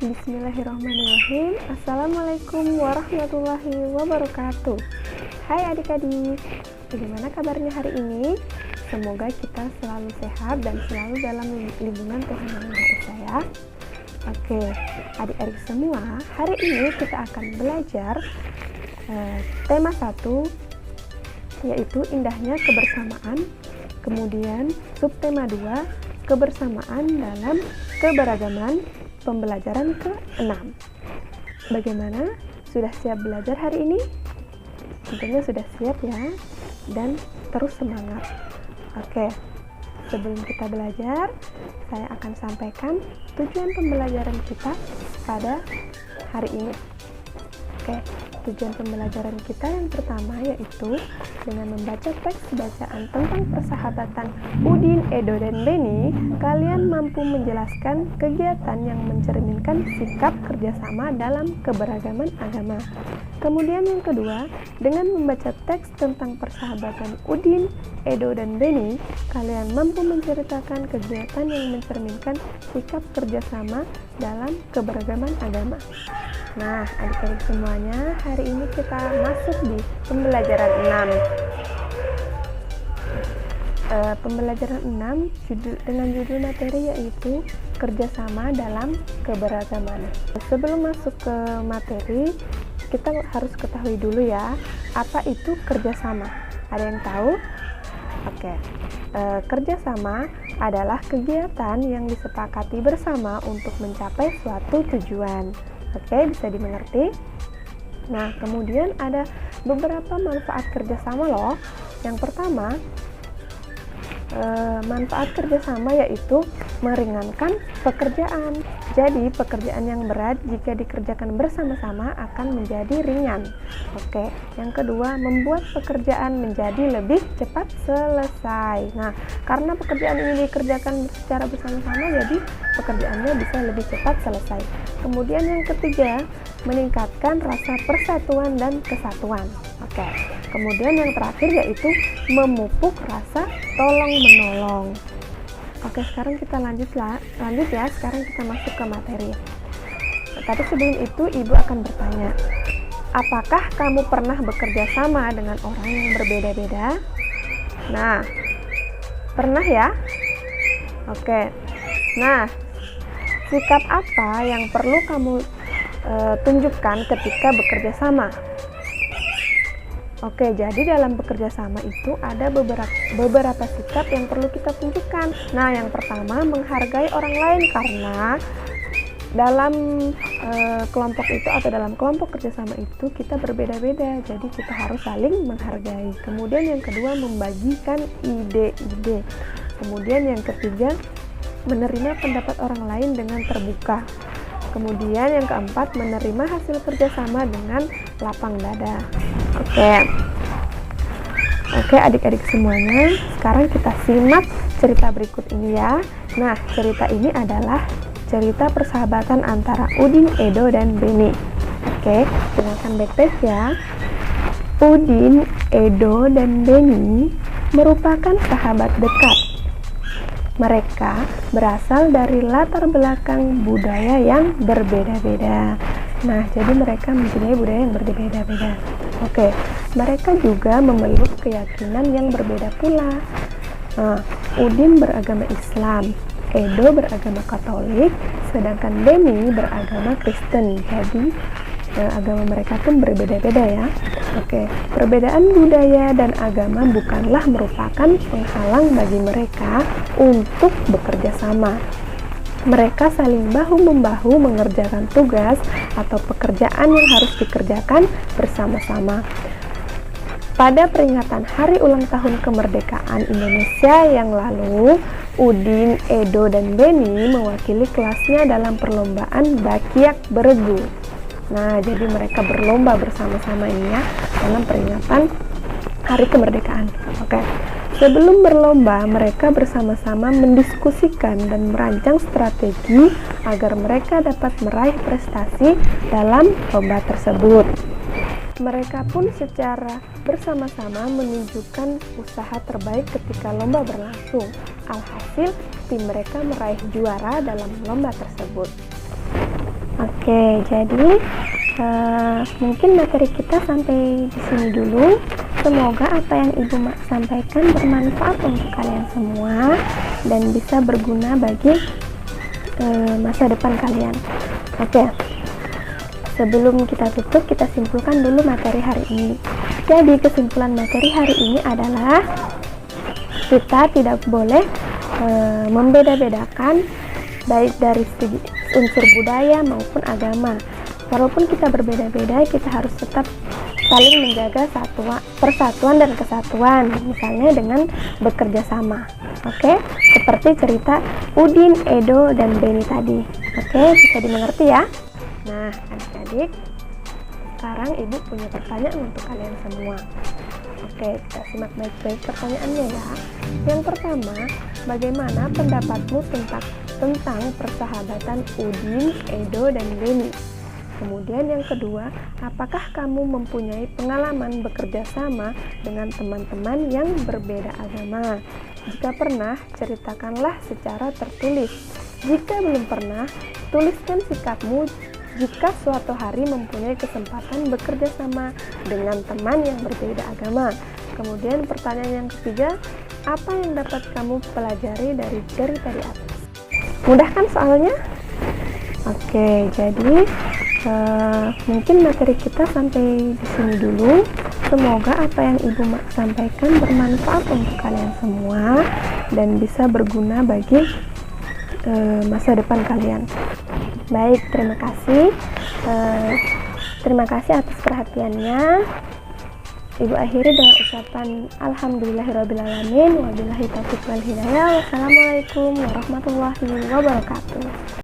Bismillahirrahmanirrahim. Assalamualaikum warahmatullahi wabarakatuh. Hai adik-adik, bagaimana kabarnya hari ini? Semoga kita selalu sehat dan selalu dalam lindungan Tuhan Yang Maha Esa ya. Oke, adik-adik semua, hari ini kita akan belajar tema 1, yaitu indahnya kebersamaan. Kemudian subtema 2, kebersamaan dalam keberagaman. Pembelajaran ke-6. Bagaimana? Sudah siap belajar hari ini? Tentunya sudah siap ya, dan terus semangat. Oke, sebelum kita belajar, saya akan sampaikan tujuan pembelajaran kita pada hari ini. Oke, tujuan pembelajaran kita yang pertama yaitu dengan membaca teks bacaan tentang persahabatan Udin, Edo, dan Beni, kalian mampu menjelaskan kegiatan yang mencerminkan sikap kerjasama dalam keberagaman agama. Kemudian yang kedua, dengan membaca teks tentang persahabatan Udin, Edo, dan Beni, kalian mampu menceritakan kegiatan yang mencerminkan sikap kerjasama dalam keberagaman agama. Nah, adik-adik semuanya, hari ini kita masuk di pembelajaran 6. Pembelajaran 6 dengan judul materi yaitu kerjasama dalam keberagaman. Sebelum masuk ke materi, kita harus ketahui dulu ya, apa itu kerjasama. Ada yang tahu? Oke, kerjasama adalah kegiatan yang disepakati bersama untuk mencapai suatu tujuan. Oke, bisa dimengerti? Nah, kemudian ada beberapa manfaat kerjasama loh. Yang pertama, manfaat kerjasama yaitu meringankan pekerjaan. Jadi, pekerjaan yang berat jika dikerjakan bersama-sama akan menjadi ringan. Oke, yang kedua, membuat pekerjaan menjadi lebih cepat selesai. Nah, karena pekerjaan ini dikerjakan secara bersama-sama, jadi pekerjaannya bisa lebih cepat selesai. Kemudian yang ketiga, meningkatkan rasa persatuan dan kesatuan. Oke. Kemudian yang terakhir yaitu memupuk rasa tolong-menolong. Oke, sekarang kita lanjut ya. Sekarang kita masuk ke materi. Tapi sebelum itu Ibu akan bertanya, apakah kamu pernah bekerja sama dengan orang yang berbeda-beda? Nah, pernah ya? Oke. Nah, sikap apa yang perlu kamu tunjukkan ketika bekerja sama? Oke, jadi dalam bekerja sama itu ada beberapa sikap yang perlu kita tunjukkan. Nah, yang pertama, menghargai orang lain, karena dalam kelompok itu atau dalam kelompok kerjasama itu kita berbeda-beda, jadi kita harus saling menghargai. Kemudian yang kedua, membagikan ide-ide. Kemudian yang ketiga, menerima pendapat orang lain dengan terbuka. Kemudian yang keempat, menerima hasil kerjasama dengan lapang dada. Oke, adik-adik semuanya, sekarang kita simak cerita berikut ini ya. Nah, cerita ini adalah cerita persahabatan antara Udin, Edo, dan Beni. Oke, dengarkan baik-baik ya. Udin, Edo, dan Beni merupakan sahabat dekat. Mereka berasal dari latar belakang budaya yang berbeda-beda. Nah, jadi mereka mempunyai budaya yang berbeda-beda. Oke, mereka juga memeluk keyakinan yang berbeda pula. Nah, Udin beragama Islam, Edo beragama Katolik, sedangkan Beni beragama Kristen. Jadi, agama mereka pun berbeda-beda ya. Oke, perbedaan budaya dan agama bukanlah merupakan penghalang bagi mereka untuk bekerja sama. Mereka saling bahu-membahu mengerjakan tugas atau pekerjaan yang harus dikerjakan bersama-sama. Pada peringatan Hari Ulang Tahun Kemerdekaan Indonesia yang lalu, Udin, Edo, dan Beni mewakili kelasnya dalam perlombaan Bakyak Beregu. Nah, jadi mereka berlomba bersama-sama ini ya dalam peringatan Hari Kemerdekaan. Oke. Sebelum berlomba, mereka bersama-sama mendiskusikan dan merancang strategi agar mereka dapat meraih prestasi dalam lomba tersebut. Mereka pun secara bersama-sama menunjukkan usaha terbaik ketika lomba berlangsung. Alhasil, tim mereka meraih juara dalam lomba tersebut. Oke, jadi mungkin materi kita sampai di sini dulu. Semoga apa yang Ibu sampaikan bermanfaat untuk kalian semua dan bisa berguna bagi masa depan kalian. Oke, sebelum kita tutup, kita simpulkan dulu materi hari ini. Jadi kesimpulan materi hari ini adalah kita tidak boleh membeda-bedakan baik dari segi unsur budaya maupun agama. Walaupun kita berbeda-beda, kita harus tetap saling menjaga persatuan dan kesatuan, misalnya dengan bekerja sama. Oke, seperti cerita Udin, Edo, dan Beni tadi. Oke, bisa dimengerti ya? Nah, adik-adik, sekarang Ibu punya pertanyaan untuk kalian semua. Oke, kita simak baik-baik pertanyaannya ya. Yang pertama, bagaimana pendapatmu tentang persahabatan Udin, Edo, dan Beni? Kemudian yang kedua, apakah kamu mempunyai pengalaman bekerja sama dengan teman-teman yang berbeda agama? Jika pernah, ceritakanlah secara tertulis. Jika belum pernah, tuliskan sikapmu jika suatu hari mempunyai kesempatan bekerja sama dengan teman yang berbeda agama. Kemudian pertanyaan yang ketiga, apa yang dapat kamu pelajari dari cerita di atas? Mudah kan soalnya? Oke, jadi mungkin materi kita sampai di sini dulu. Semoga apa yang Ibu sampaikan bermanfaat untuk kalian semua dan bisa berguna bagi masa depan kalian. Baik, terima kasih. Terima kasih atas perhatiannya. Ibu akhiri dengan ucapan alhamdulillahirrabbilalamin, wabillahi taufiq wal hidayah. Wassalamualaikum warahmatullahi wabarakatuh.